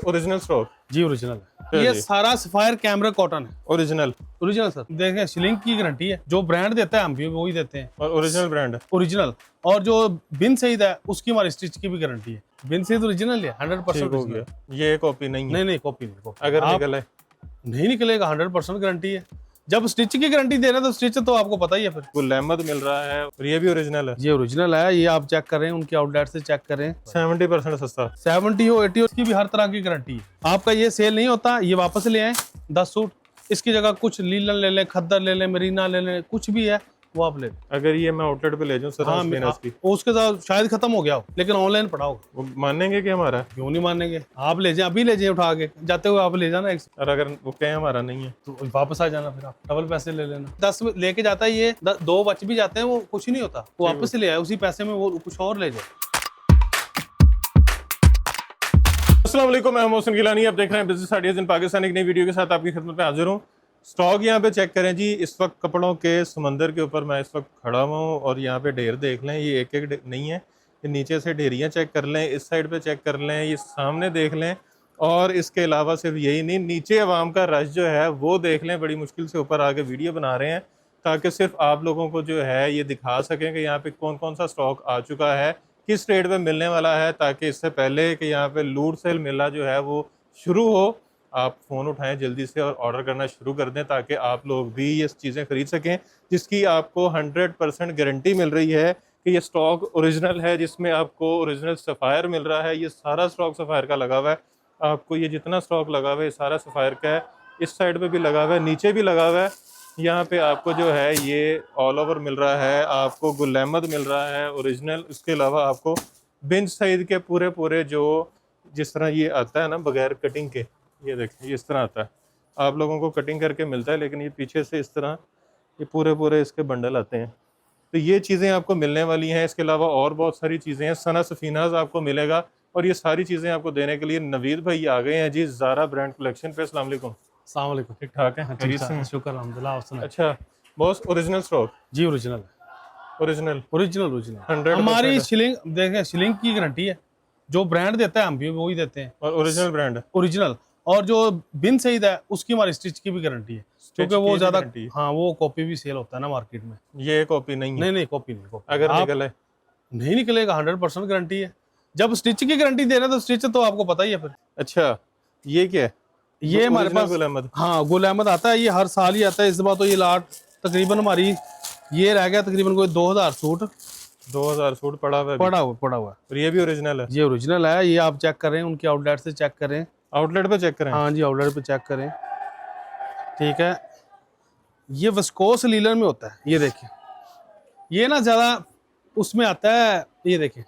Original stock जी original है। ये सारा सफायर कैमरा कॉटन है। ओरिजिनल ओरिजिनल सर, देखें शिलिंग की गारंटी है, जो ब्रांड देता है हम भी वही देते हैं। और ओरिजिनल ब्रांड है। ओरिजिनल। और जो बिन सईद है उसकी हमारी स्टिच की भी गारंटी है। बिन सईद ओरिजिनल है, 100% हो गया। ये कॉपी नहीं है। नहीं कॉपी नहीं, कॉपी अगर आप निकले नहीं निकलेगा, 100% गारंटी है। जब स्टिच की गारंटी दे रहे हैं तो स्टिच तो आपको पता ही है। फिर गुल अहमद मिल रहा है और ये भी ओरिजिनल है। ये ओरिजिनल है, ये आप चेक करें, उनके आउटलेट से चेक करें। 70% सस्ता। 70 हो 80 हो, इसकी भी हर तरह की गारंटी है। आपका ये सेल नहीं होता, ये वापस ले आए 10 सूट, इसकी जगह कुछ लीलन ले लें, खद्दर ले लें, मरीना ले लें, कुछ भी है वो आप ले लें। अगर ये मैं आउटलेट पे ले जाऊं सर, हाँ, की उसके साथ शायद खत्म हो गया हो, लेकिन ऑनलाइन पड़ा होगा। वो मानेंगे कि हमारा है? क्यों नहीं मानेंगे, आप ले जाए, अभी ले जाए उठा के, जाते हुए आप ले जाना और अगर वो कहें हमारा नहीं है तो वापस आ जाना, फिर आप डबल पैसे ले लेना। 10 लेके जाता है ये, 2 बच भी जाते हैं, वो कुछ नहीं होता, वो वापस ले आए उसी पैसे में, वो कुछ और ले जाए। अस्सलाम वालेकुम, मैं मोहसिन गिलानी, आप देख रहे हैं बिजनेस आइडियाज इन पाकिस्तान। एक नई वीडियो के साथ आपकी खिदमत में हाजिर हूँ। स्टॉक यहाँ पे चेक करें जी। इस वक्त कपड़ों के समंदर के ऊपर मैं इस वक्त खड़ा हुआ हूँ और यहाँ पे ढेर देख लें, ये एक एक नहीं है, ये नीचे से ढेरियाँ चेक कर लें, इस साइड पे चेक कर लें, ये सामने देख लें, और इसके अलावा सिर्फ यही नहीं, नीचे अवाम का रश जो है वो देख लें। बड़ी मुश्किल से ऊपर आके वीडियो बना रहे हैं ताकि सिर्फ आप लोगों को जो है ये दिखा सकें कि यहाँ पे कौन कौन सा स्टॉक आ चुका है, किस रेट पे मिलने वाला है, ताकि इससे पहले कि यहाँ पे लूट सेल मिलना जो है वो शुरू हो, आप फ़ोन उठाएं जल्दी से और ऑर्डर करना शुरू कर दें, ताकि आप लोग भी ये चीज़ें खरीद सकें जिसकी आपको 100% गारंटी मिल रही है कि ये स्टॉक ओरिजिनल है, जिसमें आपको ओरिजिनल सफ़ायर मिल रहा है। ये सारा स्टॉक सफ़ायर का लगा हुआ है, आपको ये जितना स्टॉक लगा हुआ है ये सारा सफ़ायर का है। इस साइड पे भी लगा हुआ है, नीचे भी लगा हुआ है, यहाँ पे आपको जो है ये ऑल ओवर मिल रहा है। आपको गुल अहमद मिल रहा है ओरिजिनल। इसके अलावा आपको बिन सईद के पूरे जो जिस तरह ये आता है ना बगैर कटिंग के, ये देखिए इस तरह आता है, आप लोगों को कटिंग करके मिलता है, लेकिन ये पीछे से इस तरह ये पूरे इसके बंडल आते हैं। तो ये चीज़ें आपको मिलने वाली हैं। इसके अलावा और बहुत सारी चीज़ें हैं, सना सफीनाज आपको मिलेगा, और ये सारी चीज़ें आपको देने के लिए नवीद भाई आ गए हैं जी ज़ारा ब्रांड कलेक्शन पे। अस्सलाम वालेकुम। अस्सलाम वालेकुम। ठीक ठाक है? शुक्र अल्हम्दुलिल्लाह। अच्छा बॉस, ओरिजिनल स्टॉक? जी ओरिजिनल ओरिजिनल ओरिजिनल 100% हमारी शिलिंग, देखें शिलिंग की गारंटी है, जो ब्रांड देता है हम भी वही देते हैं। और ओरिजिनल ब्रांड है ओरिजिनल। और जो बिन सईद है उसकी हमारी स्टिच की भी गारंटी है, क्योंकि वो ज्यादा, हाँ वो कॉपी भी सेल होता है ना मार्केट में। ये कॉपी नहीं है? नहीं कॉपी नहीं, कॉपी अगर निकले नहीं निकलेगा, 100% गारंटी है। जब स्टिच की गारंटी दे रहे हैं तो स्टिच तो आपको पता ही है फिर। अच्छा ये क्या है? ये हमारे पास गुल अहमद। हाँ गुल अहमद आता है, ये हर साल ही आता है। इस बार तो ये लाट तकरीबन हमारी ये रह गया तकरीबन कोई 2000 सूट 2000 सूट पड़ा हुआ है। और ये भी ओरिजिनल है? ये ओरिजिनल है, ये आप चेक करें, उनके आउटलेट से चेक करें। आउटलेट पे चेक करें? हाँ जी आउटलेट पे चेक करें, ठीक है। ये विस्कोस लीलन में होता है, ये देखिए, ये ना ज्यादा उसमें आता है, ये देखिए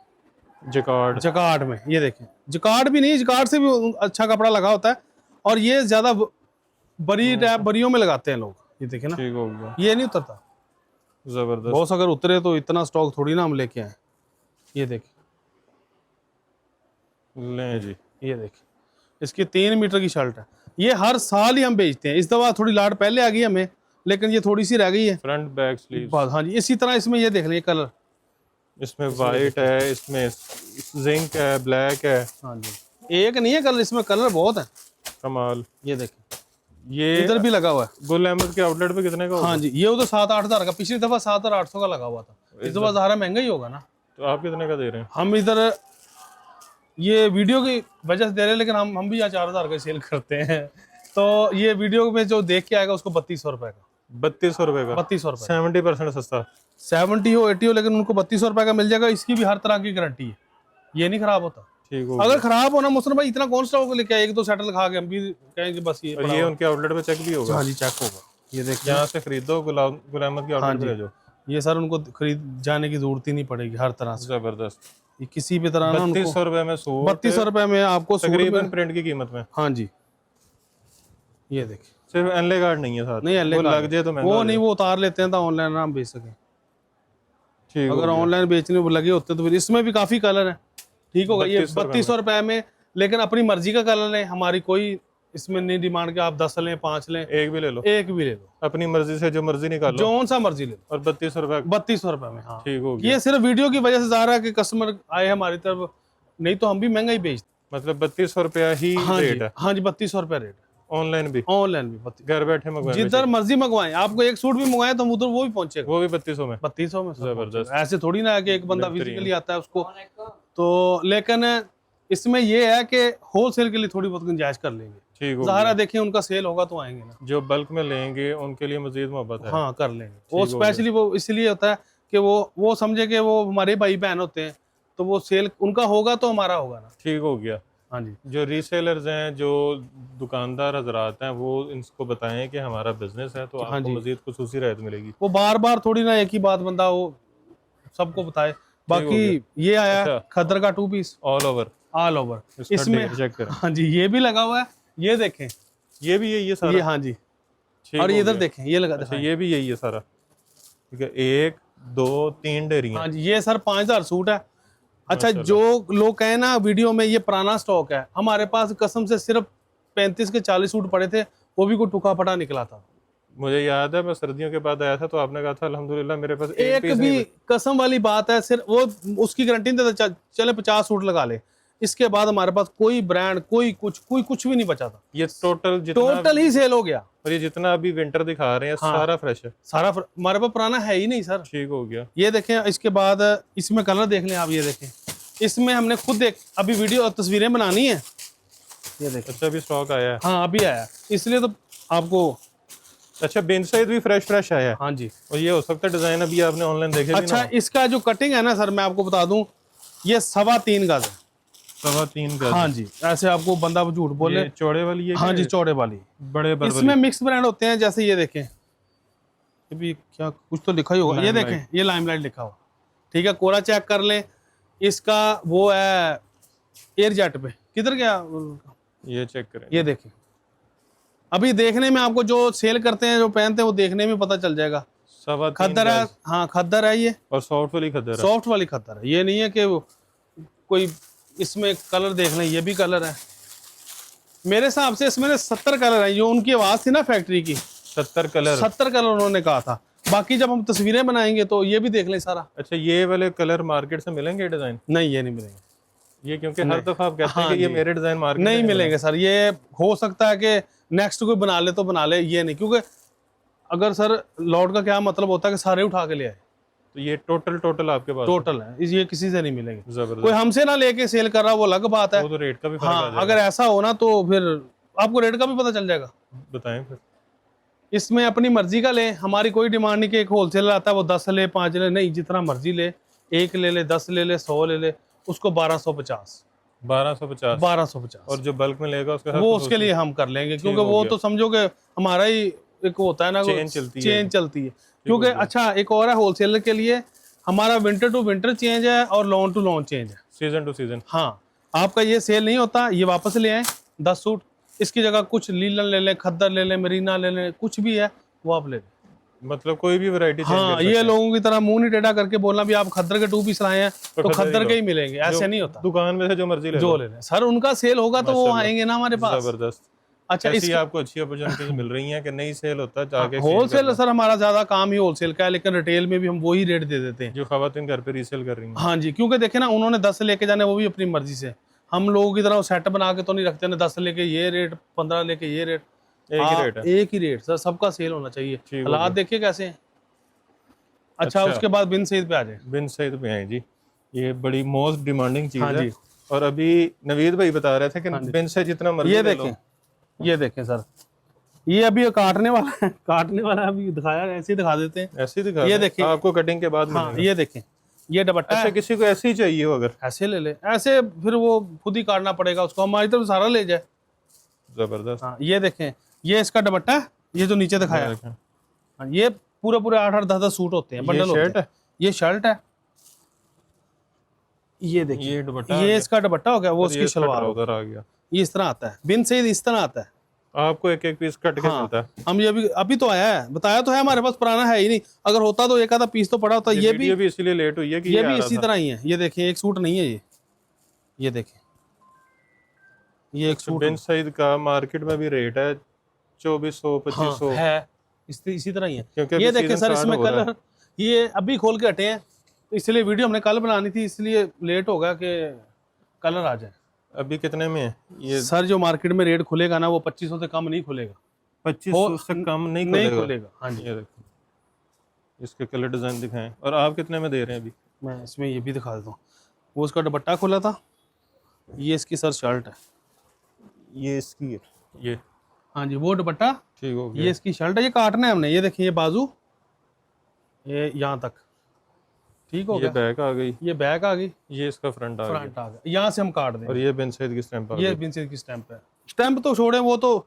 जकार्ड में, ये देखिए जकार्ड भी नहीं, जकार्ड से भी अच्छा कपड़ा लगा होता है, और ये ज्यादा बरियों में लगाते हैं लोग, ये देखे ना, ठीक हो गया। ये नहीं उतरता। जबरदस्त। बॉस अगर उतरे तो इतना स्टॉक थोड़ी ना हम लेके आए। ये देखिए, ले जी, ये देखिए, इसकी 3 मीटर की शर्ट है, ये हर साल ही हम बेचते हैं। इस दफा थोड़ी लाट पहले आ गई हमें, लेकिन ये थोड़ी सी रह गई है। Front back sleeve. हाँ जी, इसी तरह इसमें ये देख लें कलर, इसमें वाइट है, इसमें जिंक है, ब्लैक है। हाँ जी, एक नहीं है कलर, इसमें कलर बहुत है। कमाल। ये देखिए, ये इधर भी लगा हुआ है। गुल अहमद के आउटलेट पे कितने का होगा? हाँ जी, ये उधर 7-8 हज़ार का, पिछली दफा 7,800 का लगा हुआ था। इस दफा ज़्यादा महंगा ही होगा ना। तो आप कितने का दे रहे हैं? हम इधर ये वीडियो की वजह से दे रहे हैं, लेकिन हम भी यहाँ 4,000 का सेल करते हैं। तो ये वीडियो में जो देख के आएगा उसको 3200 रुपए का। 3200 रुपए का? 3200 रुपए। 70% सस्ता। 70 हो 80 हो, लेकिन उनको 3200 रुपए का मिल जाएगा। इसकी भी हर तरह की गारंटी है, ये नहीं खराब होता। ठीक हो अगर खराब होना मुस्लिम भाई, इतना कौन स्टॉक लेके आए, 1-2 सेटल खा के हम भी कहेंगे बस ये। और ये उनके आउटलेट पे चेक भी होगा? हाँ जी चेक होगा। ये देखिए, यहाँ से खरीदो, गुल अहमद के आउटलेट पे जो ये सर उनको खरीद जाने की जरूरत ही नहीं पड़ेगी हर तरह से। जबरदस्त। ये किसी भी तरह ना, 3200 रुपए में सूट, 3200 रुपए में आपको तकरीबन प्रिंट की कीमत में। हाँ जी, ये देखिए, सिर्फ एनले कार्ड नहीं है साथ? नहीं एनले लग जाए तो वो नहीं, वो उतार लेते हैं तो ऑनलाइन हम बेच सकें। ठीक, अगर ऑनलाइन बेचने में लगे होते तो फिर इसमें भी काफी कलर है। ठीक होगा, ये 3200 रुपए में, लेकिन अपनी मर्जी का कलर लें, हमारी कोई इसमें नहीं डिमांड कि आप 10 लें 5 लें, एक भी ले लो, एक भी ले लो, अपनी मर्जी से जो मर्जी निकालो, जो सा मर्जी ले लो। और 3200 रुपए? 3200 रुपए में। हाँ, ठीक हो गया। ये सिर्फ वीडियो की वजह से जा रहा है कि कस्टमर आए हमारी तरफ, नहीं तो हम भी महंगा ही बेचते। मतलब 3200 रुपया ही हाँ रेट जी, है? हाँ जी, 3200 रुपया रेट है। ऑनलाइन भी? ऑनलाइन भी 32, घर बैठे मंगवाए? जिधर मर्जी मंगवाएं, आपको एक सूट भी मंगवाए तो उधर वो भी पहुंचेगा, वो भी 3200 में? 3200 में सब जबरदस्त। पहुंचेगा। ऐसे थोड़ी ना है कि एक बंदा बेहतरीन। फिजिकली आता है उसको तो, लेकिन इसमें ये है कि होलसेल के लिए थोड़ी बहुत गुंजाइश कर लेंगे। ठीक हो ज़ाहिर गया। है देखिए उनका सेल होगा तो आएंगे ना। जो बल्क में लेंगे उनके लिए मजीद मोहब्बत है। हाँ कर लेंगे, वो हो गया। स्पेशली वो इसलिए होता है कि वो समझे कि वो हमारे भाई बहन होते हैं, तो वो सेल उनका होगा तो हमारा होगा ना। ठीक हो गया। हाँ जी, जो रीसेलर्स हैं, जो दुकानदार हजरात हैं, वो इनको बताएं कि हमारा बिजनेस है तो हाँ आपको जी। मजीद खुसूसी रियायत मिलेगी। वो बार बार थोड़ी ना एक ही बात बंदा वो सबको बताए। बाकी ये आया अच्छा। खद्दर का 2 piece all over all over, इसका इसमें डेट चेक करें। हाँ जी ये भी लगा हुआ है, ये देखें, ये भी यही है सारा? ये हाँ जी, ठीक और हो इधर गया। देखें ये लगा अच्छा, दिखाएं। ये भी यही है सारा? ठीक है, 1 2 3 डेरियां। हाँ जी, ये सर 5000 सूट है। अच्छा, माशाल्लाह। जो लोग कहे ना वीडियो में ये पुराना स्टॉक है, हमारे पास कसम से सिर्फ 35 के 40 सूट पड़े थे, वो भी कोई टुका फटा निकला था। मुझे याद है मैं सर्दियों के बाद आया था तो आपने कहा था अल्हम्दुलिल्लाह मेरे पास एक पीस भी नहीं कसम वाली बात है, सिर्फ वो उसकी गारंटी नहीं देता, चले 50 सूट लगा ले, इसके बाद हमारे पास कोई ब्रांड कोई कुछ भी नहीं बचा था। ये टोटल जितना टोटल ही सेल हो गया। और ये जितना अभी विंटर दिखा रहे हैं हाँ। सारा फ्रेश है? सारा हमारे पास पुराना है ही नहीं सर। ठीक हो गया। ये देखें, इसके बाद इसमें कलर देख लें आप, ये देखें, इसमें हमने खुद अभी वीडियो तस्वीरें बनानी है। ये देखें, अच्छा, अभी स्टॉक आया है? हाँ अभी आया, इसलिए तो आपको। अच्छा, बिन सईद भी फ्रेश आया है? हाँ जी। और ये हो सकता है डिजाइन अभी आपने ऑनलाइन देखे भी अच्छा, ना हो। इसका जो कटिंग है ना सर, मैं आपको बता दूं, ये 3.25 गज है। 3.25 गज? हाँ जी, ऐसे आपको बंदा झूठ बोले। ये चौड़े वाली है? हाँ जी, चौड़े वाली। बड़े बर्बरी? इसमें मिक्स ब्रांड होते हैं, जैसे ये देखें, ये भी क्या कुछ तो लिखा ही होगा, ये देखें, ये लाइमलाइट लिखा हुआ, ठीक है, कोरा चेक कर लें। इसका वो है एयर जेट पे, किधर गया, ये चेक करें। ये देखें, अभी देखने में आपको जो सेल करते हैं, जो पहनते हैं, वो देखने में पता चल जाएगा। 3.25 खद्दर है, गज। हाँ खद्दर है ये, और सॉफ्ट वाली खद्दर है? सॉफ्ट वाली खद्दर है, ये नहीं है कि कोई, इसमें कलर देख लें, ये भी कलर है। मेरे हिसाब से इसमें 70 कलर हैं, जो उनकी आवाज थी ना फैक्ट्री की, 70 कलर? 70 कलर उन्होंने कहा था। बाकी जब हम तस्वीरें बनाएंगे तो ये भी देख लें सारा। अच्छा, ये वाले कलर मार्केट से मिलेंगे डिजाइन? नहीं, ये नहीं मिलेंगे, ये क्योंकि हर दफा आप कहते हैं हाँ कि ये जी। मेरे डिजाइन मार्केट नहीं में मिलेंगे सर। ये हो सकता है कि नेक्स्ट कोई बना ले तो बना ले, ये नहीं, क्योंकि अगर सर लॉट का क्या मतलब होता है कि सारे उठा के ले आए। तो ये टोटल आपके पास टोटल है, ये किसी से नहीं मिलेंगे। जबरदस्त। कोई हमसे ना लेके सेल कर रहा, वो अलग बात है। वो तो रेट का भी फर्क आ हाँ, जाएगा। अगर ऐसा हो ना तो फिर आपको रेट का भी पता चल जाएगा। बताएं फिर। इसमें अपनी मर्जी का ले, हमारी कोई डिमांड नहीं कि एक होलसेलर आता है वो 10 ले 5 ले, नहीं, जितना मर्जी ले, 1 ले ले, 10 ले ले, 100 ले ले, उसको 1250। 1250? और जो बल्क में लेगा उसका वो उसके लिए हम कर लेंगे, क्योंकि वो तो समझो कि हमारा ही एक होता है ना, चेन चलती है। क्योंकि अच्छा एक और है होलसेलर के लिए, हमारा विंटर टू विंटर चेंज है और लॉन टू लॉन चेंज है, सीजन टू सीजन। हाँ, आपका ये सेल नहीं होता, ये वापस ले आए 10 सूट, इसकी जगह कुछ लीलन ले लें, खद्दर ले लें, मरीना ले लें, कुछ भी है वो आप ले लें। मतलब कोई भी वैरायटी चेंज हाँ, कर ये सकते लोगों की तरह मुंह नहीं टेढ़ा करके बोलना भी आप खद्दर के 2 पीस लाए हैं तो खद्दर खद्दर ही के लो। ही मिलेंगे, ऐसे नहीं होता। दुकान में से जो मर्जी ले जो लो। ले लें सर, उनका सेल होगा तो वो माशाल्लाह। आएंगे ना हमारे पास। जबरदस्त। अच्छा, ऐसी आपको अच्छी अपॉर्चुनिटीज मिल रही हैं कि नहीं सेल होता जाके होलसेल सर हमारा ज्यादा काम ही होलसेल का है, लेकिन रिटेल में भी हम वही रेट दे देते हैं। जो खवातीन घर पे रीसेल कर रही हैं। हाँ जी, क्योंकि देखे ना, उन्होंने 10 लेके जाने, वो भी अपनी मर्जी से, हम लोगों की तरह सेट बना के तो नहीं रखते ना, 10 लेके ये रेट, 15 लेके ये रेट, एक ही रेट है? एक ही रेट सर, सबका सेल होना चाहिए। ठीक हो हालात देखिए कैसे हैं। अच्छा, उसके बाद बिन सईद पे आ जाए। बिन सईद पे आए जी, ये बड़ी मोस्ट डिमांडिंग चीज हाँ है। जी। और अभी नवीद भाई बता रहे थे कि बिन से जितना मर्जी ये ले लो। देखें, ये देखें सर, ये अभी काटने वाला है, काटने वाला है, अभी दिखाया, ऐसे ही दिखा देते हैं। ऐसे ही दिखा ये दें, देखिए। आपको कटिंग के बाद हाँ, मिलेगा। ये देखें, ये दुपट्टा अच्छा, है, किसी को ऐसे ही चाहिए हो अगर ऐसे ले ले, ऐसे फिर वो खुद ही काटना पड़ेगा उसको, हमारी तरफ सारा ले जाए। जबरदस्त। हाँ, ये देखें, ये इसका दुपट्टा है, ये जो नीचे दिखाया, देखें। हाँ, ये पूरे 8-8 10 सूट होते हैं, बंडल होते शर्ट हैं। है? ये शर्ट है, ये देखिए, ये दुपट्टा ये इसका दुपट्टा हो गया, वो और उसकी ये शलवार हो उधर आ गया। ये इस तरह आता है, बिन सईद इस तरह आता है। आपको एक पीस कट के हाँ, मिलता है। हम ये भी अभी तो आया है, बताया तो है, हमारे पास पुराना है ही नहीं, अगर होता तो एक आधा पीस तो पड़ा होता। ये भी इसीलिए लेट हुई है कि ये आ भी रहा इसी था। तरह ही है, ये देखिए, एक सूट नहीं है ये देखिए, ये एक सूट बिन सईद का मार्केट में भी रेट है 2400-2500 है, इसी तरह ही है। क्योंकि ये अभी देखिए सीजन सर, स्टार्ट इसमें हो रहा है। कलर ये अभी खोल के हटे हैं, तो इसलिए वीडियो हमने कल बनानी थी, इसलिए लेट हो गया कि कलर आ जाए। अभी कितने में है ये? सर जो मार्केट में रेट खुलेगा ना वो 2500 से कम नहीं खुलेगा। 2500 से कम नहीं खुलेगा। खुलेगा। हाँ जी। ये देखो, इसके कलर डिजाइन दिखाएं। और आप कितने में दे रहे हैं अभी? मैं इसमें ये भी दिखा देता हूँ। वो उसका दुपट्टा खुला था, ये इसकी सर शर्ट है। ये इसकी है ये। हाँ जी, वो दुपट्टा, ठीक हो गया। ये इसकी शर्ट है। ये काटना है हमने, ये देखिए ये बाजू, ये यहाँ तक, ठीक हो ये गया। बैक आ गई, ये बैक आ गई, ये इसका फ्रंट आ गया, फ्रंट आ गया, यहाँ से हम काट दें। और ये बिन सैयद की स्टैंप आ ये गई। बिन सैयद की स्टैंप है। स्टैंप तो छोड़े, वो तो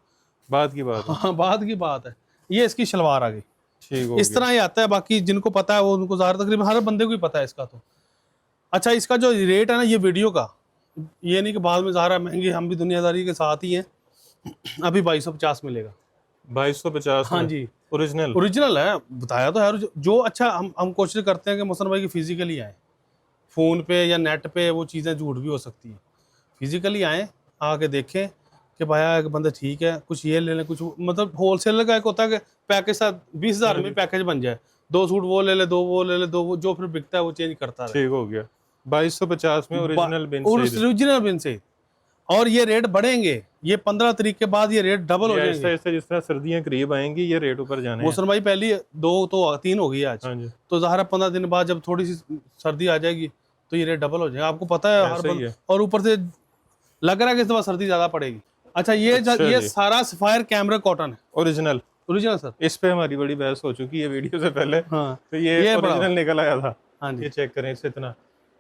बात की बात है। हाँ बाद की बात है। ये इसकी शलवार आ गई, ठीक हो इस गया। तरह ही आता है। बाकी जिनको पता है वो उनको ज़्यादा तकरीबन हर बंदे को ही पता है इसका तो। अच्छा, इसका जो रेट है ना ये वीडियो का, ये नहीं कि बाद में ज़्यादा महंगी, हम भी दुनियादारी के साथ ही हैं। अभी 2250 मिलेगा। 2250 हाँ में? जी, ओरिजिनल? ओरिजिनल है, बताया तो है। जो अच्छा हम कोशिश करते हैं कि मोहसन भाई की फिजिकली आए, फ़ोन पे या नेट पे वो चीज़ें झूठ भी हो सकती हैं। फिजिकली आए, आके देखें कि भाई एक बंदा ठीक है, कुछ ये ले लें, कुछ मतलब होलसेलर का एक होता है कि पैकेज साथ 20,000 में पैकेज बन जाए, 2 सूट वो ले ले, 2 वो ले ले, 2 वो, जो फिर बिकता है वो चेंज करता रहे। ठीक हो गया। 2250 में ओरिजिनल बिन सैयद। ओरिजिनल बिन सैयद। और ये रेट बढ़ेंगे, ये 15 तारीख के बाद ये रेट डबल हो ऐसे जाएंगे। ऐसे जिस तरह सर्दियां करीब आएंगी ये रेट ऊपर जाने हैं। मोहसन भाई पहली 2 तो 3 हो गई आज, हाँ जी, तो ज़ाहिर 15 दिन बाद जब थोड़ी सी सर्दी आ जाएगी तो ये रेट डबल हो जाएगा। आपको पता है हर ऐसे ही है। और ऊपर से लग रहा है कि इस दफा सर्दी ज्यादा पड़ेगी। अच्छा, ये अच्छा ये जी। सारा सफायर कैमरा कॉटन है, ओरिजिनल। Original sir. इस पे हमारी बड़ी बहस हो चुकी है वीडियो से पहले। हाँ तो ये ये बड़ा- ओरिजिनल निकल आया था। हाँ जी, ये चेक करें, इससे इतना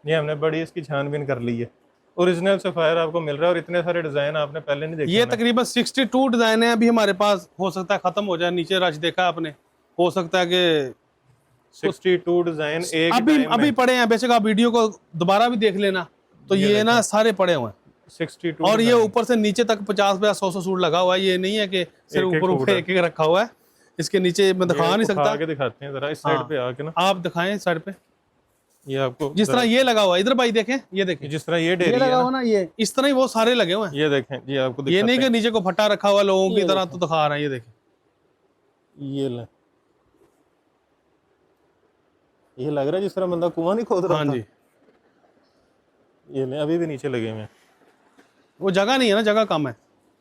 ये हमने बड़ी इसकी छानबीन कर ली है। ओरिजिनल सफायर आपको मिल रहा है और इतने सारे डिजाइन आपने पहले नहीं देखे ये ना। तकरीबन 62 डिजाइन है अभी हमारे पास। हो सकता है खत्म हो जाए, नीचे रश देखा आपने, हो सकता है कि 62 डिजाइन एक अभी टाइम अभी में। पड़े हैं। बेशक आप वीडियो को दोबारा भी देख लेना, तो ये ना सारे पड़े हुए हैं। 62 और ये डिजाइन। ऊपर से नीचे तक 50 या 100 सूट लगा हुआ है। ये नहीं है कि सिर्फ एक-एक ऊपर सूट ऊपर है। एक एक रखा हुआ है। इसके नीचे मैं दिखा नहीं सकता, आगे दिखाते हैं जरा इस साइड हाँ। पे आके ना। आप दिखाएं साइड पे। ये आपको जिस तरह ये लगा हुआ है, इधर भाई देखें, ये देखें, जिस तरह ये ये डेरी लगा है हुआ ना, ना, ये इस तरह ही वो सारे लगे हुए हैं। ये देखें जी, आपको ये दिखाते नहीं कि नीचे को फटा रखा हुआ लोगों की तरह तो दिखा रहे हैं। ये देखें, हैं। ये ले, ये लग रहा है जिस तरह बंदा कुआं नहीं खोद रहा हाँ था। जी। ये ले, अभी भी नीचे लगे हुए हैं। वो जगह नहीं है ना, जगह कम है।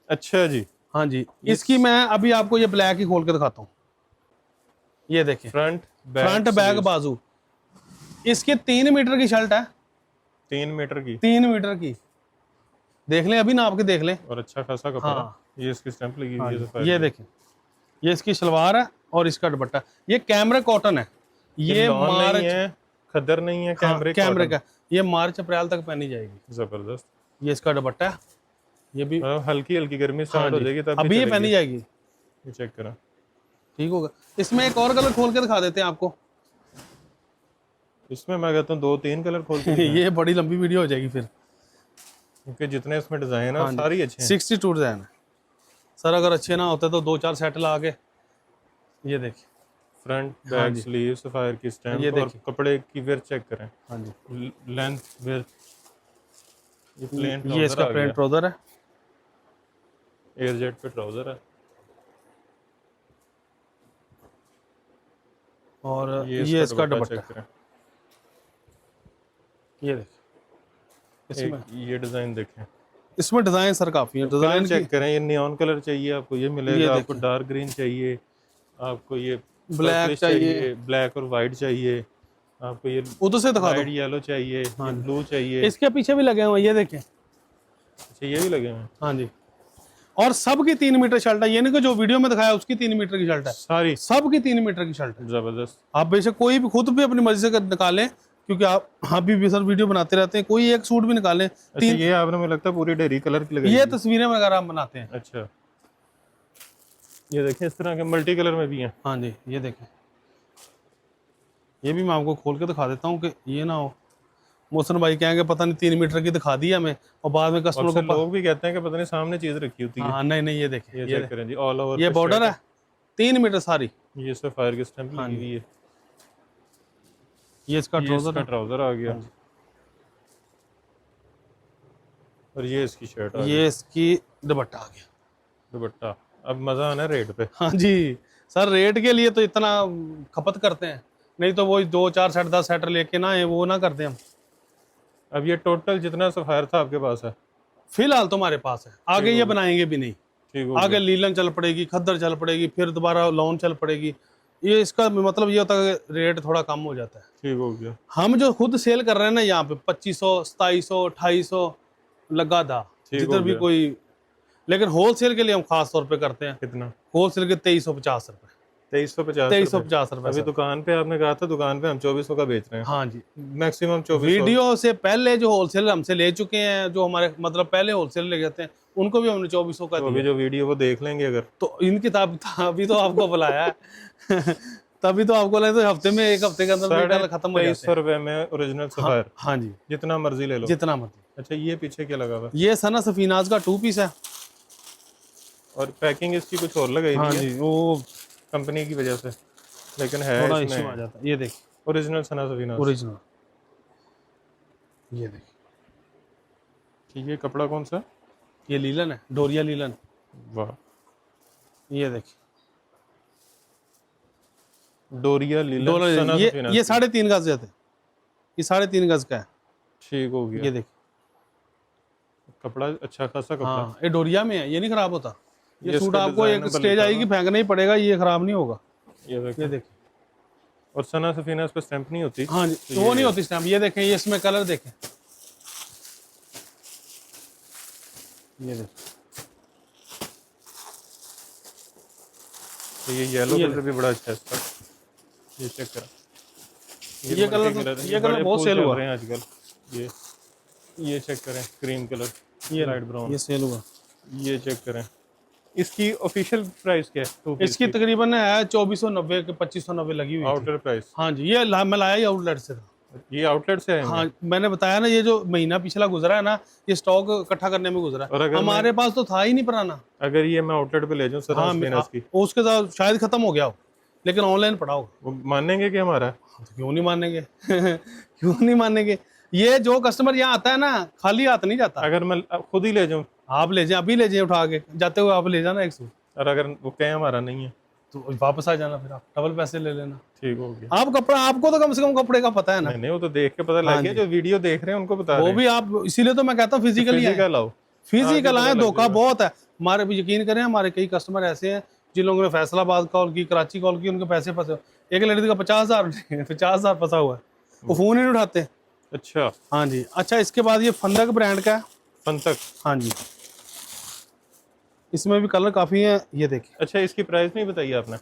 अच्छा जी। हाँ जी, इसकी मैं अभी आपको ये ब्लैक ही खोल के दिखाता हूँ। ये देखें, फ्रंट फ्रंट बैक बाजू। इसके 3 मीटर की शर्ट है, 3 मीटर की 3 मीटर की। देख लें, अभी नाप के देख लें। और अच्छा खासा कपड़ा। हाँ। ये इसकी स्टैंप लगी हुई हाँ है जी, सफेद ये की। देखें, ये इसकी शलवार है और इसका दुपट्टा। ये कैमरा कॉटन है। ये लॉन नहीं मार्च, है, खद्दर नहीं है, हाँ, कैमरे कैमरे का। ये मार्च अप्रैल तक पहनी जाएगी। जबरदस्त। ये इसका दुपट्टा है, ये भी हल्की हल्की गर्मी स्टार्ट हो जी। जाएगी तब अभी ये चलेगी। पहनी जाएगी, ये चेक करा। ठीक होगा। इसमें एक और कलर खोल के दिखा देते हैं आपको। इसमें मैं कहता हूँ 2-3 कलर खोल के ये बड़ी लंबी वीडियो हो जाएगी फिर, क्योंकि जितने इसमें डिजाइन है हाँ जी। सारी अच्छे हैं। 62 डिजाइन है सर। अगर अच्छे ना होते तो 2-4 सेट ला के। ये देखिए, फ्रंट हाँ बैक जी। स्लीव सफायर की ये स्टैंप और देखिए। कपड़े की विड्थ चेक करें, हाँ जी, लेंथ विड्थ। ये प्लेन ये इसका प्रिंट ट्राउजर है। एयर जेट पे ट्राउजर है। और ये इसका दुपट्टा। चेक करें। ये देखिए, इसमें एक ये डिजाइन देखें, इसमें डिजाइन सर काफी है। डिजाइन चेक करें। ये नियॉन कलर चाहिए आपको, ये ये मिलेगा। आपको देखें। डार्क ग्रीन चाहिए, आपको ये ब्लैक purplish चाहिए। ब्लैक और वाइट चाहिए, आपको ये उधर से दिखा लाइट दो। येलो चाहिए, हाँ जी। ब्लू चाहिए। इसके पीछे भी लगे हुए हैं, ये देखें। अच्छा, ये भी लगे हुए हैं हाँ जी, और सबकी 3 मीटर शर्ट है। ये नहीं कि जो वीडियो में दिखाया उसकी 3 मीटर की शर्ट है, सारी। सबकी 3 मीटर की शर्ट है। जबरदस्त। आप बेशक कोई भी खुद भी अपनी मर्जी से निकालें, क्योंकि आप भी सर वीडियो बनाते रहते हैं। कोई एक सूट भी निकालें। अच्छा, ये आपने मुझे लगता है पूरी डेरी कलर की लगाई ये है। तस्वीरें वगैरह हम बनाते हैं। अच्छा, ये देखें, इस तरह के मल्टी कलर में भी हैं। हाँ जी, ये देखें, ये भी मैं आपको खोल के दिखा देता हूँ कि ये ना हो मोहसन भाई कहेंगे पता नहीं 3 मीटर की दिखा दी हमें और बाद में कस्टमर अक्सर को लोग भी कहते हैं कि पता नहीं सामने चीज रखी होती है। हाँ नहीं नहीं, ये देखें, ये ये चेक करें जी, ऑल ओवर ये बॉर्डर है 3 मीटर सारी। ये सफायर की स्टैंप हाँ लगी जी। हुई है। ये इसका ये ट्राउजर इसका है। ट्राउजर आ गया हाँ जी। और ये इसकी शर्ट आ गई, ये इसकी दुपट्टा आ गया। दुपट्टा। अब मजा आना है रेट पे। हाँ जी सर, रेट के लिए तो इतना खपत करते हैं, नहीं तो वही 2-4 सेट 10 सेट लेके ना वो ना करते हम। अब ये टोटल जितना सफायर था आपके पास है फिलहाल तो हमारे पास है, आगे ये बनाएंगे भी नहीं। ठीक हो आगे लीलन चल पड़ेगी, खद्दर चल पड़ेगी, फिर दोबारा लॉन चल पड़ेगी। ये इसका मतलब ये होता है कि रेट थोड़ा कम हो जाता है। ठीक हो गया। हम जो खुद सेल कर रहे हैं ना यहाँ पे 2500, 2700, 2800 लगा था जिधर भी कोई, लेकिन होलसेल के लिए हम खास तौर पे करते हैं। कितना? होलसेल के 2350 रुपए। 2350? 2350 रुपए। अभी दुकान पे आपने कहा था, दुकान पे हम 2400 का बेच रहे हैं। हाँ जी, मैक्सिमम 2400। वीडियो से पहले जो होलसेल हमसे ले चुके हैं, जो हमारे मतलब पहले होलसेल ले जाते हैं, उनको भी हमने 2400 का तो दिया। अभी जो वीडियो वो देख लेंगे अगर, तो इनकी अभी तो आपको बुलाया है तभी तो आपको लगे, तो हफ्ते में, एक हफ्ते के अंदर मेरे खत्म हो जाते हैं। 2300 रुपए में ओरिजिनल सफायर। हाँ जी, जितना मर्जी ले लो, जितना मर्जी। अच्छा, ये पीछे क्या लगा हुआ है? ये सना सफीनाज का 2 पीस है। और पैकिंग इसकी कुछ और लगाई हाँ हुई है जी, वो कंपनी की वजह से, लेकिन है थोड़ा इसमें इशू आ जाता है। ये देखिए, ओरिजिनल सना सफीना। ओरिजिनल। ये देखिए, ठीक है। कपड़ा कौन सा? ये लीलन है, डोरिया लीलन। वाह, ये देखिए, डोरिया लीलन डोरिया। सना सफीना। ये 3.5 गज जाते, ये 3.5 गज का है। ठीक हो गया। ये देखिए, कपड़ा अच्छा खासा कपड़ा। हाँ, ये डोरिया में है, ये नहीं खराब होता। ये ये सूट इसका आपको एक डिजाइनेबल स्टेज लिखा आएगी, फेंकना ही पड़ेगा, ये खराब नहीं होगा। ये ये देखो। देखिए, और सना सफीना पे स्टैंप नहीं होती? हाँ जी, वो नहीं होती स्टैम्प। ये देखें, ये इसमें कलर देखें, ये देखिए, तो ये येलो कलर भी बड़ा अच्छा है इसका। ये चेक करा, ये कलर बहुत सेल हुआ है आजकल। ये चेक करें, क्रीम कलर, ये लाइट ब्राउन। ये सेल हुआ। ये चेक करें, इसकी ऑफिशियल प्राइस क्या है? इसकी तकरीबन है 2490 के 2590 लगी हुई थी। Outer price? हाँ जी, ये मैं लाया ही आउटलेट से था। ये आउटलेट से है? हाँ, मैंने बताया ना, ये जो महीना पिछला गुजरा है ना, ये स्टॉक इकट्ठा करने में गुजरा और है। अगर हमारे पास तो था ही नहीं पुराना। अगर ये मैं आउटलेट पे ले जाऊं सर, हाँ, की, उसके साथ शायद खत्म हो गया हो, लेकिन ऑनलाइन पड़ा होगा। वो मानेंगे कि हमारा है? तो क्यों नहीं मानेंगे क्यों नहीं मानेंगे? ये जो कस्टमर यहाँ आता है ना, खाली हाथ नहीं जाता। अगर मैं खुद ही ले जाऊं, आप ले जाए, अभी ले जाए उठा के, जाते हुए आप ले जाना एक सूट, और अगर वो कहें हमारा नहीं है, तो वापस आ जाना, फिर आप डबल पैसे ले लेना। ठीक हो गया। आप कपड़ा, आपको तो कम से कम कपड़े का पता है ना। नहीं, वो तो देख के पता लग गया, जो वीडियो देख रहे हैं उनको बता रहे वो हैं। भी आप, इसीलिए तो मैं कहता हूँ फिजिकली आओ। फिजिकल आए, धोखा बहुत है। हमारे भी यकीन करें, हमारे कई कस्टमर ऐसे हैं जिन लोगों ने फैसलाबाद कॉल की, कराची कॉल की, उनके पैसे फंसे। एक लड़की का 50,000 फंसा हुआ है, वो फोन ही नहीं उठाते। अच्छा। हाँ जी। अच्छा, इसके बाद ये फंदक ब्रांड का है। फंतक? हाँ जी, इसमें भी कलर काफी है। ये देखिए। अच्छा, इसकी प्राइस नहीं बताई आपने?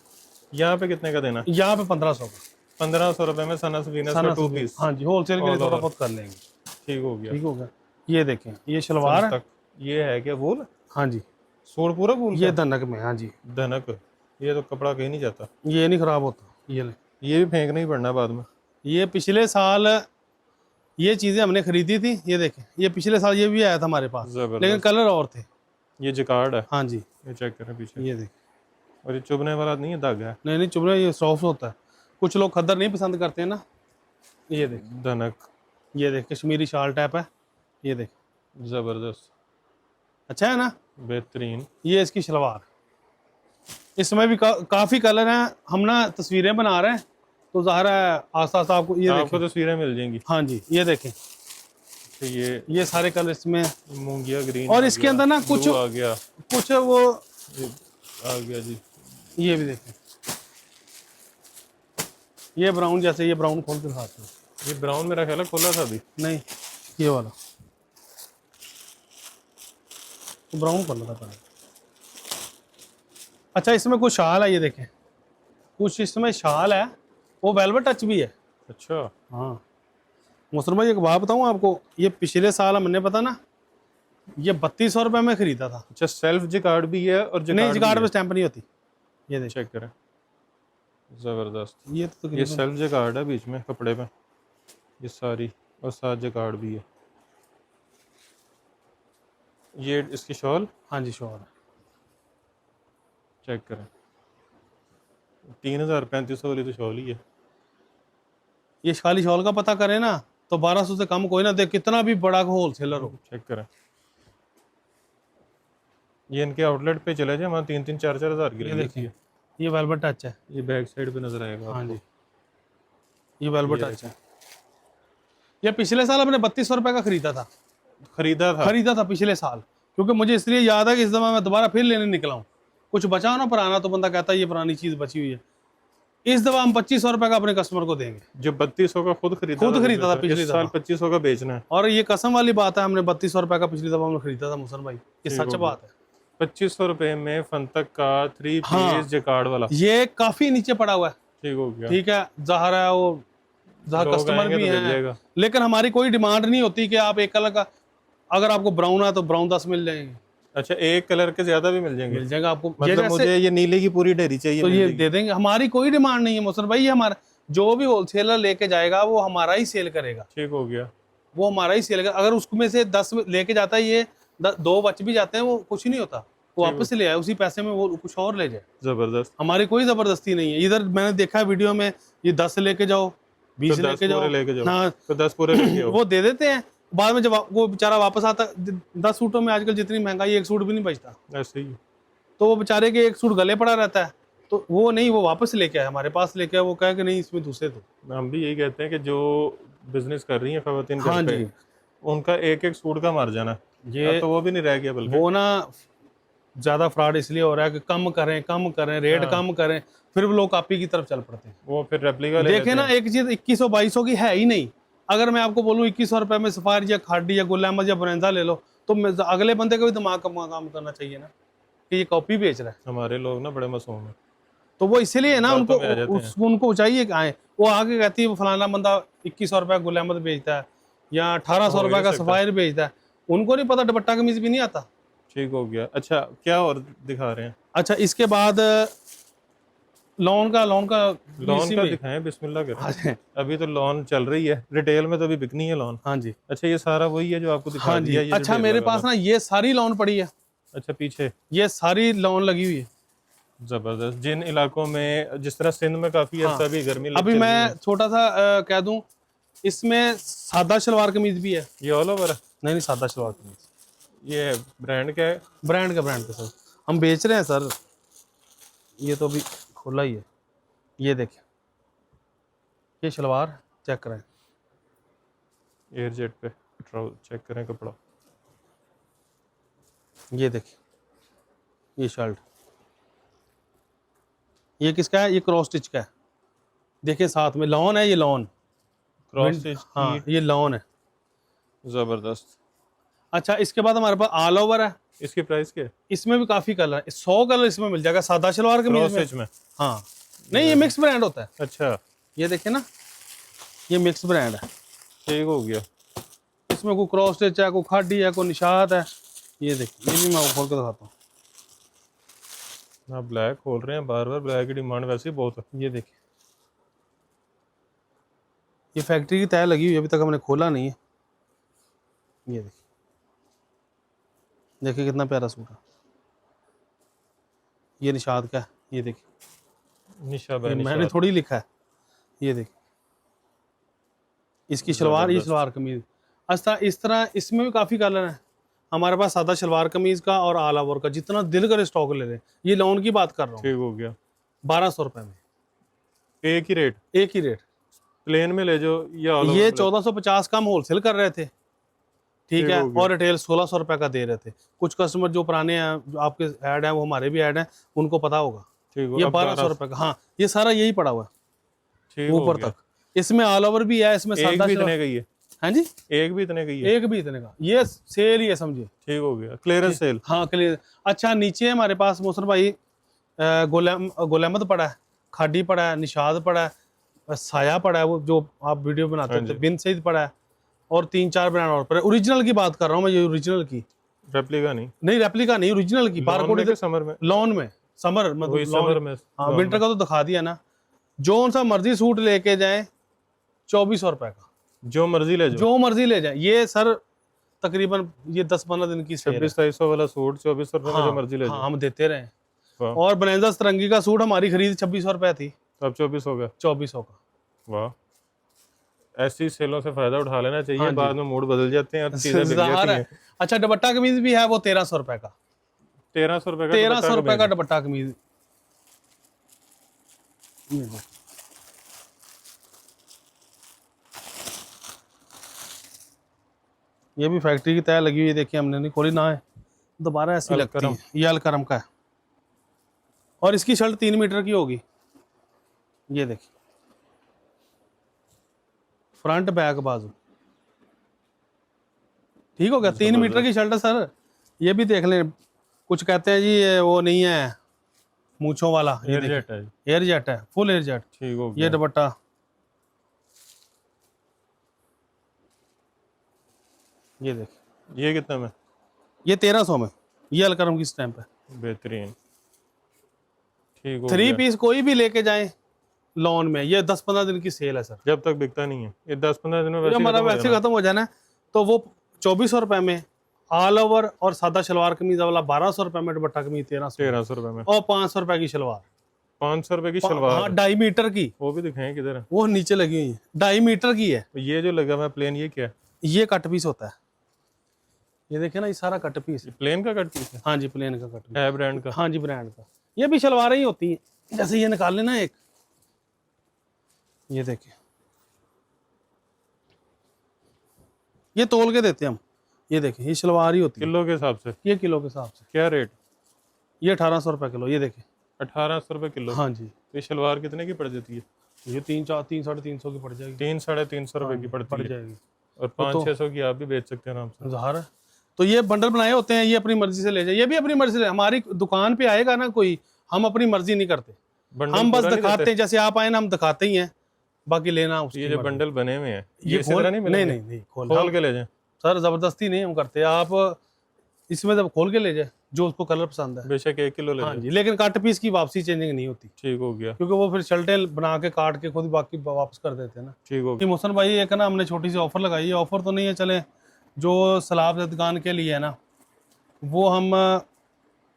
यहाँ पे कितने का देना? यहाँ पे 1500 का। 1500 रुपए में सना सफीना का 2 पीस। हाँ जी, होलसेल के लिए थोड़ा बहुत कर लेंगे। ठीक हो गया। ठीक हो गया। ये देखें, ये शलवार है। ये है क्या वूल? हाँ जी, सूट पूरा वूल? ये धनक में। हाँ जी, धनक। ये तो कपड़ा कहीं नहीं जाता, ये नहीं खराब होता। ये ले, ये भी फेंकना ही पड़ना बाद में। ये पिछले साल ये चीजें हमने खरीदी थी। ये देखें, ये पिछले साल ये भी आया था हमारे पास, लेकिन कलर और थे। ये जिकार्ड है। हाँ जी, ये चेक करें पीछे। ये देखें। और ये चुभने वाला नहीं है, धागा है? नहीं नहीं, चुभने, ये सॉफ्ट होता है। कुछ लोग खद्दर नहीं पसंद करते हैं ना। ये देख, धनक। ये देख, कश्मीरी शाल टाइप है। ये देख, जबरदस्त, अच्छा है ना, बेहतरीन। ये इसकी शलवार। इसमें भी काफी कलर हैं। हम ना तस्वीरें बना रहे हैं, तो ज़ाहिर है आस्ता आस्ता आपको ये आपको तस्वीरें मिल जाएंगी। हाँ जी, ये देखें, तो ये सारे कलर इसमें। मूंगिया ग्रीन, और इसके अंदर ना कुछ आ गया, कुछ वो आ गया जी। ये भी देखें, ये ब्राउन, जैसे ये ब्राउन खोल के दिखाते हैं। ये ब्राउन मेरा ख्याल है खोला था अभी। नहीं, ये वाला तो ब्राउन कर लगा था। अच्छा, इसमें कुछ शाल है, ये देखें, कुछ इसमें शाल है, वो वेलवेट टच भी है। अच्छा। हाँ मुसर भाई, एक बात बताऊँ आपको, ये पिछले साल हमने पता ना, ये 3200 रुपये में खरीदा था। अच्छा, सेल्फ जिकार्ड भी है और नहीं, जिकार्ड पे स्टैंप नहीं होती। ये देख, चेक करें, जबरदस्त। ये तो ये सेल्फ जिकार्ड है बीच में कपड़े पे, ये सारी, और साथ जिकार्ड भी है। ये इसकी शॉल? हाँ जी, शॉल है। चेक करें, 3000-3500 वाली तो शॉल ही है। ये खाली शॉल का पता करें ना, तो 1200 से कम कोई ना दे, कितना भी बड़ा होलसेलर हो। चेक करें, ये इनके आउटलेट पे चले जाए, वहाँ 3-4 हज़ार की। ये देखिए, ये वेलवेट टच है। ये बैक साइड पे नजर आएगा। हाँ जी, ये वेलवेट टच है। ये पिछले साल हमने 3200 रुपये का खरीदा था। खरीदा था पिछले साल, क्योंकि मुझे इसलिए याद है कि इस दफा मैं दोबारा फिर लेने निकला हूँ। कुछ बचा हो ना पुराना तो बंदा कहता है ये पुरानी चीज बची हुई है। इस दफा हम 2500 रुपए का अपने कस्टमर को देंगे। जो 3200 का खुद खरीदा था पिछली इस साल दफा 2500 का बेचना है। और ये कसम वाली बात है, हमने 3200 रुपए का पिछली दफा हमने खरीदा था मुसर भाई, ये सच बात है। 2500 रुपए में फंतक का 3 हाँ, पीस जैकार्ड वाला, ये काफी नीचे पड़ा हुआ है। ठीक हो गया। ठीक है, ज़ाहिर है वो जहाँ कस्टमर भी तो हैं, लेकिन हमारी कोई डिमांड नहीं होती कि आप एक कलर का, अगर आपको ब्राउन है तो ब्राउन 10 मिल जाएंगे। अच्छा, एक कलर के ज्यादा भी मिल जाएंगे आपको। मतलब मुझे ये नीले की पूरी ढेरी चाहिए तो ये दे देंगे, हमारी कोई डिमांड नहीं है मोहसिन भाई। ये हमारा जो भी होलसेलर लेके जाएगा वो हमारा ही सेल करेगा। ठीक हो गया, वो हमारा ही सेल करेगा। अगर उसमें से 10 लेके जाता है, ये 2 बच भी जाते हैं, वो कुछ नहीं होता, वो वापस ले आए, उसी पैसे में वो कुछ और ले जाए। जबरदस्त, हमारी कोई जबरदस्ती नहीं है। इधर मैंने देखा है वीडियो में, ये 10 लेके जाओ, 20 लेके जाओ, हाँ तो 10 पूरे लेके आओ। वो दे देते हैं। बाद में जब वो बेचारा वापस आता, 10 सूटों में आजकल जितनी महंगाई, एक सूट भी नहीं बचता, ऐसे ही। तो वो बेचारे के एक सूट गले पड़ा रहता है, तो वो नहीं, वो वापस लेके आए, हमारे पास लेके आए, वो कहे कि नहीं इसमें दूसरे दो। हम भी यही कहते हैं कि जो बिजनेस कर रही है खवातीन हाँ जी, उनका एक एक सूट का मार्जिन है, ये तो वो भी नहीं रह गया। बल्कि वो ना ज्यादा फ्रॉड इसलिए हो रहा है कि कम करें रेट कम करें, फिर वो लोग कॉपी की तरफ चल पड़ते हैं। वो फिर रेप्लिका ले देखे ना, एक चीज 2100-2200 की है ही नहीं। अगर मैं आपको बोलूं 2100 रुपए में सफारी या खाडी या गुल अहमद या ब्रेंजा ले लो, तो अगले बंदे का भी दिमाग का काम करना चाहिए ना कि ये कॉपी बेच रहा है। हमारे लोग ना बड़े मासूम है, तो वो इसीलिए है ना, उनको चाहिए कि आए, वो आगे कहती है फलाना बंदा 2100 रुपए गुल अहमद बेचता है या 1800 रुपए का सफायर बेचता है, उनको नहीं पता, दुपट्टा कमीज भी नहीं आता। ठीक हो गया। अच्छा, क्या और दिखा रहे हैं? अच्छा, इसके बाद लोन का दिखाएं, बिस्मिल्लाह करें। अभी तो लोन चल रही है, रिटेल में तो अभी बिकनी है लोन। हाँ जी। अच्छा, ये सारा वही है जो आपको दिखा हाँ दिया? जी। अच्छा, मेरे पास ना ये सारी लोन पड़ी है। अच्छा, पीछे ये सारी लोन लगी हुई है। जबरदस्त। जिन इलाकों में, जिस तरह सिंध में काफी हाँ। अभी गर्मी अभी मैं छोटा सा कह दूं, इसमें सादा शलवार कमीज भी है। ये ऑल ओवर है? नहीं, सादा शलवार कमीज। ये ब्रांड क्या है? ब्रांड का सर हम बेच रहे हैं सर। ये तो अभी खुला ही है। ये देखिए, ये शलवार चेक करें, एयर जेट पे चेक करें कपड़ा। ये देखिए, ये शर्ट, ये किसका है? ये क्रॉस स्टिच का है। देखिए साथ में लॉन है, ये लॉन क्रॉस स्टिच। हाँ, ये लॉन है। जबरदस्त। अच्छा, इसके बाद हमारे पास ऑल ओवर है। इसकी प्राइस क्या है? इसमें भी काफी कलर है, 100 कलर इसमें मिल जाएगा सादा शलवार कमीज में। हाँ, नहीं, ये मिक्स ब्रांड होता है। अच्छा, ये देखिए ना, ये मिक्स ब्रांड है। ठीक हो गया। इसमें कोई क्रॉस स्टिच है, कोई खाडी है, कोई निशात है। ये देखिए, ये भी मैं खोल के दिखाता हूँ। आप ब्लैक खोल रहे हैं बार बार, ब्लैक की डिमांड वैसे ही बहुत है। ये देखिए, ये फैक्ट्री की तय लगी हुई है, अभी तक हमने खोला नहीं है। ये देखिए, देखिए कितना प्यारा सूट है। ये निशात का है, ये देखिए, मैंने थोड़ी लिखा है। ये देखिए, इसकी शलवार, ये शलवार कमीज। अच्छा, इस तरह इसमें भी काफ़ी कलर हैं हमारे पास, सादा शलवार कमीज का और ऑल ओवर का, जितना दिल करे स्टॉक ले लें। ये लोन की बात कर रहा हूँ। ठीक हो गया। 1200 रुपए में एक ही रेट? एक ही रेट। प्लेन में ले जाओ या ये 1450 का हम होलसेल कर रहे थे, ठीक है, और रिटेल 1600 रुपए का दे रहे थे। कुछ कस्टमर जो पुराने हैं, जो आपके ऐड हैं, वो हमारे भी ऐड हैं, उनको पता होगा। ये 1200 रुपए का। हाँ, ये सारा यही पड़ा हुआ है ऊपर तक। इसमें ऑल ओवर भी है, इसमें सादा इतने का ही है। हाँ जी, एक भी इतने का ही है? एक भी इतने का। ये सेल ही है समझिए। ठीक हो गया, क्लियरेंस सेल। हाँ, क्लियर। अच्छा, नीचे हमारे पास मोहसिन भाई गुल अहमद पड़ा है, खाडी पड़ा है, निशाद पड़ा है, साया पड़ा है, वो जो आप वीडियो बनाते थे, बिन सईद पड़ा है, और 3-4 ब्रांड और पड़े। ओरिजिनल की बात कर रहा हूँ मैं, ये ओरिजिनल की, रेप्लिका नहीं। नहीं, रेप्लिका नहीं, ओरिजिनल की। बारकोड समर में, लॉन में, समर मतलब समर में। हाँ, विंटर का तो दिखा दिया ना। जो सा मर्जी सूट लेके जाए, 2400 रुपए का, जो मर्जी ले जाओ, जो मर्जी ले जाए। ये सर तकरीबन ये 10-15 दिन की 2600 वाला सूट 2400 रुपए में जो मर्जी ले जाओ। हाँ, हम देते रहे। और ब्रेंजा सरंगी का सूट हमारी खरीद 2600 रुपए थी, अब 24 हो गया। 2400 का। वाह, ऐसी सेलों से फायदा उठा लेना चाहिए। बाद में मूड बदल जाते हैं और चीजें बिक जाती हैं। अच्छा, दुपट्टा कमीज भी है, वो 1300 रुपए का। 1300 रुपए का? 1300 रुपए का दुपट्टा कमीज। ये भी फैक्ट्री की तय लगी हुई है, देखिए हमने नहीं खोली ना है, दोबारा ऐसी लगती है। ये अलकरम का है और इसकी शर्ट 3 मीटर की होगी। ये देखिए फ्रंट बैक बाजू, ठीक हो गया। 3 मीटर की शर्ट है सर। ये भी देख लें, कुछ कहते हैं जी ये वो नहीं है मूंछों वाला, एयर जेट है, एयर जेट है, फुल एयर जेट। ठीक हो गया। ये दुपट्टा, ये देखिए ये कितने में? ये 1300 में, ये अलकरम की स्टैंप है, बेहतरीन, ठीक हो 3 गया। पीस कोई भी लेके जाएं लॉन में। ये 10-15 दिन की सेल है सर, जब तक बिकता नहीं है ये 10-15 दिन में ये वैसे हमारा वैसे खत्म हो जाना है। तो वो 2400 रुपए में ऑल ओवर और सादा शलवार कमीज वाला 1200 रुपए में, दुपट्टा कमीज 1300 रुपए में, और 500 रुपए की शलवार, 500 रुपए की हाँ शलवार। 2.5 मीटर की, वो भी दिखाएं किधर है? वो नीचे लगी हुई है, 2.5 मीटर की है। ये जो लगा हुआ है प्लेन, ये क्या है? ये कट पीस होता है, ये देखिए ना, ये सारा कट पीस है। प्लेन का कट पीस है? हाँ जी प्लेन का कट पीस है ब्रांड का? हाँ जी ब्रांड का। ये भी शलवारें ही होती हैं, जैसे ये निकाल लेना एक, ये देखिए ये तोल के देते हैं हम। ये देखिए ये शलवार ही होती है, किलो के हिसाब से? ये किलो के हिसाब से। क्या रेट? ये 1800 रुपए किलो, ये देखिए 1800 रुपए किलो। हाँ जी। तो ये शलवार कितने की पड़ जाती है? ये 300-350 की पड़ जाएगी, 300-350 रुपए की पड़ती पड़ है। जाएगी। और 500-600 की आप भी बेच सकते हैं आराम से। ज़ाहिर है। तो ये बंडल बनाए होते हैं, ये अपनी मर्जी से ले जाए, ये भी अपनी मर्जी से। हमारी दुकान पे आएगा ना कोई, हम अपनी मर्जी नहीं करते, हम बस दिखाते हैं। जैसे आप आए ना, हम दिखाते ही हैं, बाकी लेना उसकी ये जो बंडल बने हुए हैं ये इसी तरह नहीं मिलेंगे? नहीं खोल के ले जाएं सर, जबरदस्ती नहीं हम करते। आप इसमें जब खोल के ले जाए, जो उसको कलर पसंद है, बेशक 1 किलो ले हाँ जाएं। जी, लेकिन कट पीस की वापसी चेंजिंग नहीं होती, ठीक हो गया, क्योंकि वो फिर शर्टें बना के काट के खुद बाकी वापस कर देते हैं ना। ठीक हो कि गया। मोहसन भाई एक ना हमने छोटी सी ऑफर लगाई है, ऑफर तो नहीं है, चले जो सलाब दुकान के लिए है ना, वो हम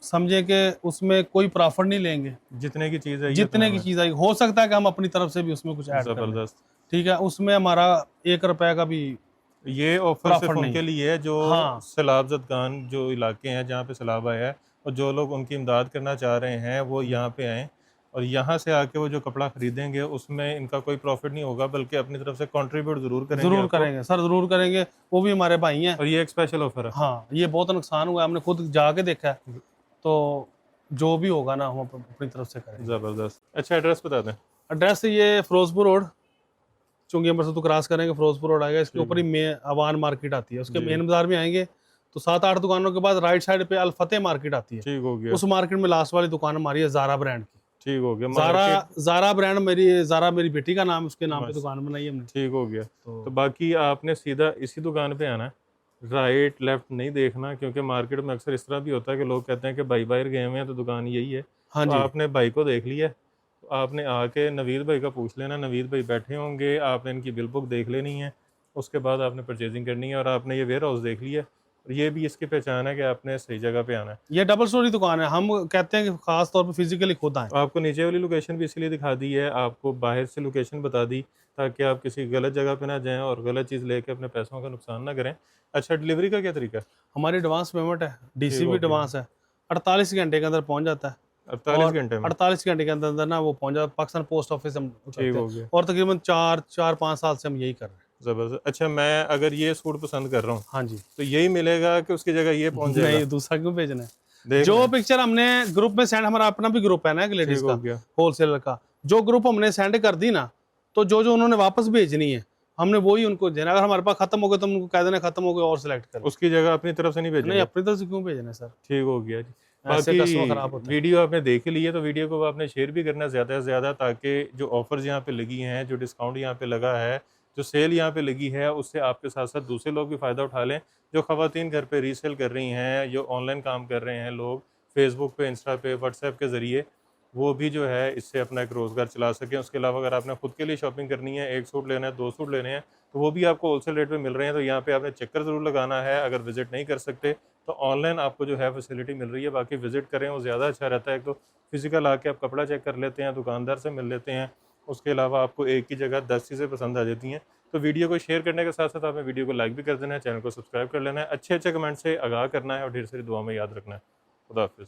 समझे कि उसमें कोई प्रॉफिट नहीं लेंगे। जितने की चीज है, जितने की चीज आएगी, हो सकता है कि हम अपनी तरफ से भी उसमें कुछ ऐड कर लें, जबरदस्त। ठीक है, उसमें हमारा 1 रुपए का भी ये ऑफर प्रॉफिट सिर्फ नहीं उनके लिए है जो हाँ। सैलाब ज़दगान जो इलाके हैं जहाँ पे सैलाब आया है, और जो लोग उनकी इमदाद करना चाह रहे हैं वो यहाँ पे आएँ, और यहाँ से आके वो जो कपड़ा खरीदेंगे उसमें इनका कोई प्रॉफिट नहीं होगा, बल्कि अपनी तरफ से कंट्रीब्यूट जरूर करेंगे। जरूर करेंगे सर, जरूर करेंगे, वो भी हमारे भाई हैं। और ये एक स्पेशल ऑफर है। हाँ, ये बहुत नुकसान हुआ है, हमने खुद जाके देखा है, तो जो भी होगा ना हम अपनी तरफ से करेंगे। जबरदस्त। अच्छा एड्रेस बता दें। एड्रेस ये फिरोजपुर रोड, चुंगी अंबर से तो क्रॉस करेंगे, फिरोजपुर रोड आएगा, इसके ऊपर ही अवान मार्केट आती है, उसके मेन बाजार में आएंगे तो 7-8 दुकानों के बाद राइट साइड पे अल फतेह मार्केट आती है। ठीक हो गया। उस मार्केट में लास्ट वाली दुकान हमारी है ज़ारा ब्रांड की। ठीक हो गया। ज़ारा ब्रांड ज़ारा मेरी बेटी का नाम, उसके नाम पे दुकान बनाई हमने। ठीक हो गया। तो बाकी आपने सीधा इसी दुकान पे आना है, राइट लेफ्ट नहीं देखना, क्योंकि मार्केट में अक्सर इस तरह भी होता है कि लोग कहते हैं कि भाई बाहर गए हुए हैं तो दुकान यही है। हाँ तो जी। आपने भाई को देख लिया, तो आपने आके नवीद भाई का पूछ लेना, नवीद भाई बैठे होंगे, आपने इनकी बिल बुक देख लेनी है, उसके बाद आपने परचेजिंग करनी है। और आपने ये वेयर हाउस देख लिया, और ये भी इसकी पहचान है कि आपने सही जगह पे आना है। ये डबल स्टोरी दुकान है, हम कहते हैं कि खास तौर पे फिजिकली खुद आए। आपको नीचे वाली लोकेशन भी इसलिए दिखा दी है, आपको बाहर से लोकेशन बता दी ताकि आप किसी गलत जगह पे ना जाएं और गलत चीज़ लेके अपने पैसों का नुकसान ना करें। अच्छा, डिलीवरी का क्या तरीका है? हमारी एडवांस पेमेंट है, डीसी भी एडवांस है, 48 घंटे के अंदर पहुंच जाता है। 48 घंटे में? 48 घंटे के अंदर अंदर ना वो पहुंच जाता, पाकिस्तान पोस्ट ऑफिस हम ठीक हो गया। और तकरीबन 4-5 साल से हम यही कर रहे हैं। जबरदस्त। अच्छा, मैं अगर ये सूट पसंद कर रहा हूँ, हाँ जी, तो यही मिलेगा कि उसकी जगह ये पहुंच जाएगा? नहीं, दूसरा क्यों भेजना है? देख जो लें। पिक्चर हमने ग्रुप में सेंड, हमारा अपना भी ग्रुप है ना एक लेडीज ठीक का, हो गया। होलसेलर का, जो ग्रुप हमने सेंड कर दी ना, तो जो जो उन्होंने वापस भेजनी है हमने वही उनको देना। अगर हमारे पास खत्म हो गए तो हम उनको कह देना खत्म हो गए और सिलेक्ट कर। उसकी जगह अपनी तरफ से नहीं भेजेंगे? नहीं, अपनी तरफ से क्यों भेजना है सर? ठीक हो गया जी। ऐसे कस्टमर खराब बाकी होता है। वीडियो आपने देख ली है, तो वीडियो को आपने शेयर भी करना ज़्यादा से ज़्यादा, ताकि जो ऑफर्स यहाँ पे लगी हैं, जो डिस्काउंट यहाँ पे लगा है, जो सेल यहाँ पे लगी है, उससे आपके साथ साथ दूसरे लोग भी फ़ायदा उठा लें। जो ख़वातीन घर पे रीसेल कर रही हैं, जो ऑनलाइन काम कर रहे हैं लोग, फेसबुक पे, इंस्टा पे, व्हाट्सएप के ज़रिए, वो भी जो है इससे अपना एक रोज़गार चला सकें। उसके अलावा अगर आपने खुद के लिए शॉपिंग करनी है, 1 सूट लेना है, 2 सूट लेने हैं, तो वो भी आपको होलसेल रेट पे मिल रहे हैं। तो यहाँ पे आपने चक्कर ज़रूर लगाना है। अगर विज़िट नहीं कर सकते तो ऑनलाइन आपको जो है फैसिलिटी मिल रही है, बाकी विज़िट करें, वो ज़्यादा अच्छा रहता है। तो फिज़िकल आके आप कपड़ा चेक कर लेते हैं, दुकानदार से मिल लेते हैं, उसके अलावा आपको एक ही जगह 10 चीज़ें पसंद आ जाती हैं। तो वीडियो को शेयर करने के साथ साथ आपने वीडियो को लाइक भी कर देना है, चैनल को सब्सक्राइब कर लेना है, अच्छे अच्छे कमेंट से आगाह करना है, और ढेर सारी दुआ में याद रखना है। खुदा हाफिज़।